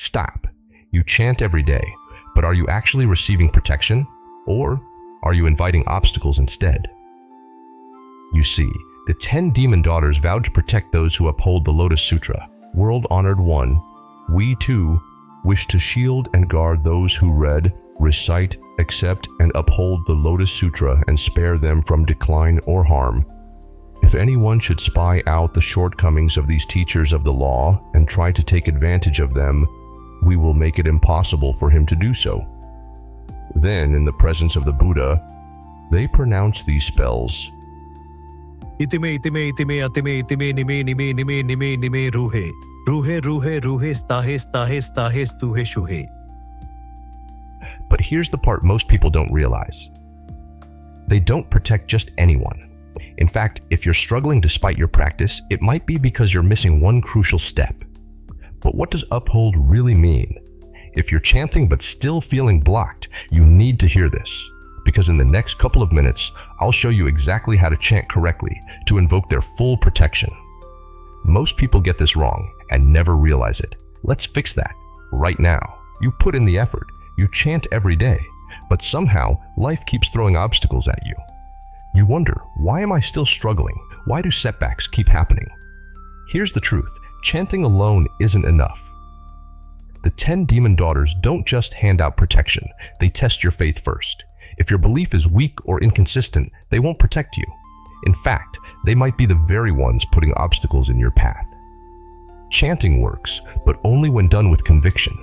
stop. You chant every day, but are you actually receiving protection? Or are you inviting obstacles instead? You see, the 10 demon daughters vowed to protect those who uphold the Lotus Sutra. World-honored one, we too wish to shield and guard those who read, recite, accept, and uphold the Lotus Sutra and spare them from decline or harm. If anyone should spy out the shortcomings of these teachers of the law and try to take advantage of them, we will make it impossible for him to do so. Then, in the presence of the Buddha, they pronounce these spells. Itime itime itime atime itime nime nime nime nime nime ruhe. Ruhe ruhe ruhe stahe stahe stahe stuhe shuhe. But here's the part most people don't realize. They don't protect just anyone. In fact, if you're struggling despite your practice, it might be because you're missing one crucial step. But what does uphold really mean? If you're chanting but still feeling blocked, you need to hear this. Because in the next couple of minutes, I'll show you exactly how to chant correctly to invoke their full protection. Most people get this wrong and never realize it. Let's fix that right now. You put in the effort, you chant every day, but somehow life keeps throwing obstacles at you. You wonder, why am I still struggling? Why do setbacks keep happening? Here's the truth, chanting alone isn't enough. The 10 demon daughters don't just hand out protection, they test your faith first. If your belief is weak or inconsistent, they won't protect you. In fact, they might be the very ones putting obstacles in your path. Chanting works, but only when done with conviction.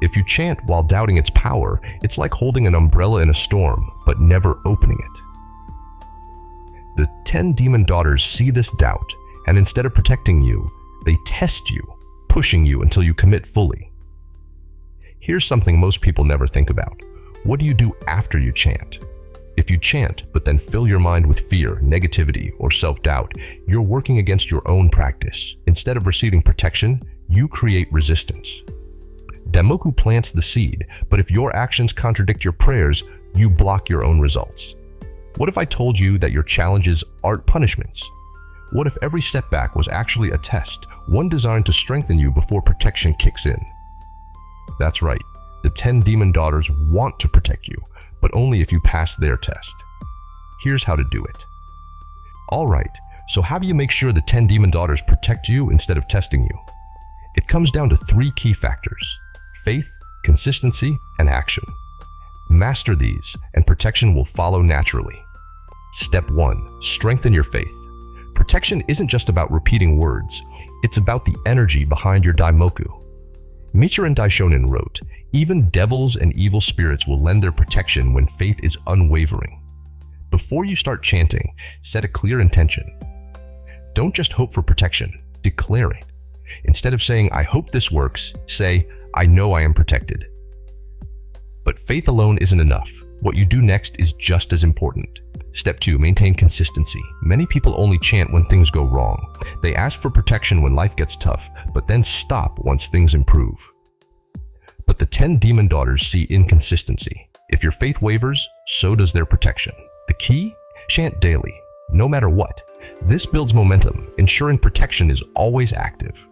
If you chant while doubting its power, it's like holding an umbrella in a storm, but never opening it. The 10 demon daughters see this doubt, and instead of protecting you, they test you, pushing you until you commit fully. Here's something most people never think about. What do you do after you chant? If you chant, but then fill your mind with fear, negativity, or self-doubt, you're working against your own practice. Instead of receiving protection, you create resistance. Daimoku plants the seed, but if your actions contradict your prayers, you block your own results. What if I told you that your challenges aren't punishments? What if every setback was actually a test, one designed to strengthen you before protection kicks in? That's right, the 10 demon daughters want to protect you, but only if you pass their test. Here's how to do it. Alright, so how do you make sure the 10 demon daughters protect you instead of testing you? It comes down to 3 key factors: faith, consistency, and action. Master these, and protection will follow naturally. Step 1. Strengthen your faith. Protection isn't just about repeating words, it's about the energy behind your daimoku. Nichiren Daishonin wrote, "Even devils and evil spirits will lend their protection when faith is unwavering." Before you start chanting, set a clear intention. Don't just hope for protection, declare it. Instead of saying, "I hope this works," say, "I know I am protected." But faith alone isn't enough. What you do next is just as important. Step 2, maintain consistency. Many people only chant when things go wrong. They ask for protection when life gets tough, but then stop once things improve. But the 10 demon daughters see inconsistency. If your faith wavers, so does their protection. The key? Chant daily, no matter what. This builds momentum, ensuring protection is always active.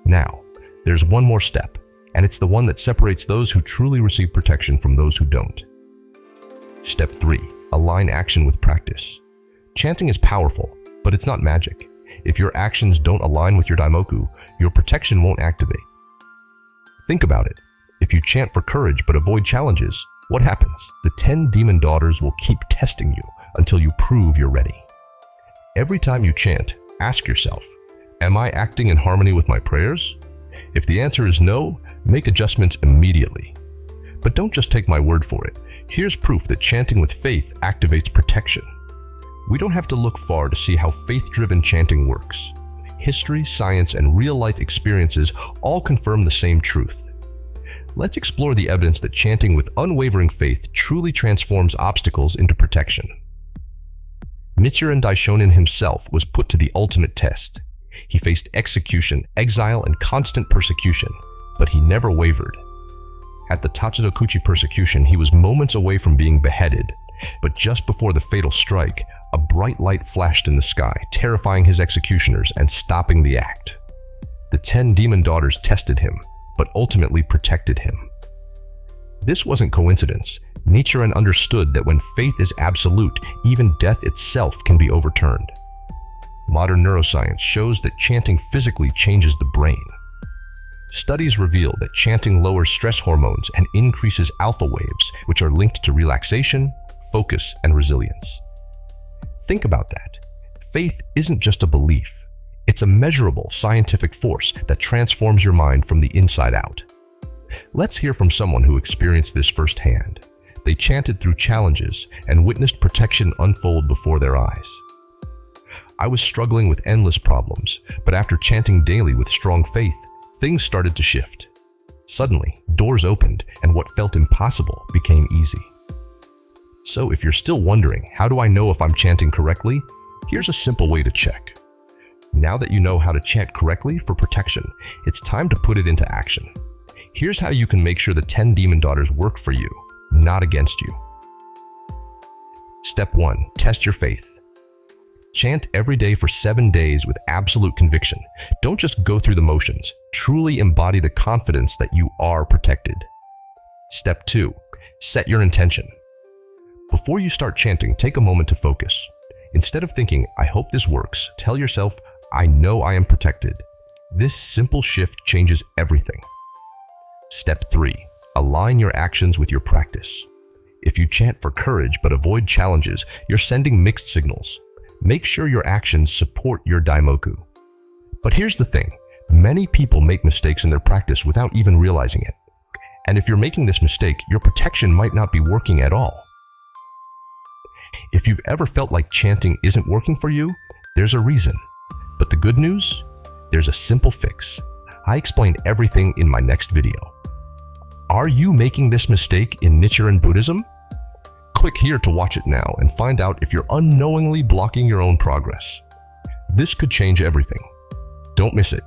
Now, there's one more step, and it's the one that separates those who truly receive protection from those who don't. Step 3. Align action with practice. Chanting is powerful, but it's not magic. If your actions don't align with your daimoku, your protection won't activate. Think about it. If you chant for courage but avoid challenges, what happens? The 10 demon daughters will keep testing you until you prove you're ready. Every time you chant, ask yourself, am I acting in harmony with my prayers? If the answer is no, make adjustments immediately. But don't just take my word for it. Here's proof that chanting with faith activates protection. We don't have to look far to see how faith-driven chanting works. History, science, and real-life experiences all confirm the same truth. Let's explore the evidence that chanting with unwavering faith truly transforms obstacles into protection. Nichiren Daishonin himself was put to the ultimate test. He faced execution, exile, and constant persecution, but he never wavered. At the Tatsudokuchi persecution, he was moments away from being beheaded, but just before the fatal strike, a bright light flashed in the sky, terrifying his executioners and stopping the act. The 10 demon daughters tested him, but ultimately protected him. This wasn't coincidence. Nichiren understood that when faith is absolute, even death itself can be overturned. Modern neuroscience shows that chanting physically changes the brain. Studies reveal that chanting lowers stress hormones and increases alpha waves, which are linked to relaxation, focus, and resilience. Think about that. Faith isn't just a belief. It's a measurable scientific force that transforms your mind from the inside out. Let's hear from someone who experienced this firsthand. They chanted through challenges and witnessed protection unfold before their eyes. I was struggling with endless problems, but after chanting daily with strong faith, things started to shift. Suddenly, doors opened and what felt impossible became easy. So if you're still wondering, how do I know if I'm chanting correctly? Here's a simple way to check. Now that you know how to chant correctly for protection, it's time to put it into action. Here's how you can make sure the 10 demon daughters work for you, not against you. Step 1. Test your faith. Chant every day for 7 days with absolute conviction. Don't just go through the motions. Truly embody the confidence that you are protected. Step 2. Set your intention. Before you start chanting, take a moment to focus. Instead of thinking, I hope this works, tell yourself, I know I am protected. This simple shift changes everything. Step 3. Align your actions with your practice. If you chant for courage but avoid challenges, you're sending mixed signals. Make sure your actions support your daimoku. But here's the thing, many people make mistakes in their practice without even realizing it. And if you're making this mistake, your protection might not be working at all. If you've ever felt like chanting isn't working for you, there's a reason. But the good news? There's a simple fix. I explain everything in my next video. Are you making this mistake in Nichiren Buddhism? Click here to watch it now and find out if you're unknowingly blocking your own progress. This could change everything. Don't miss it.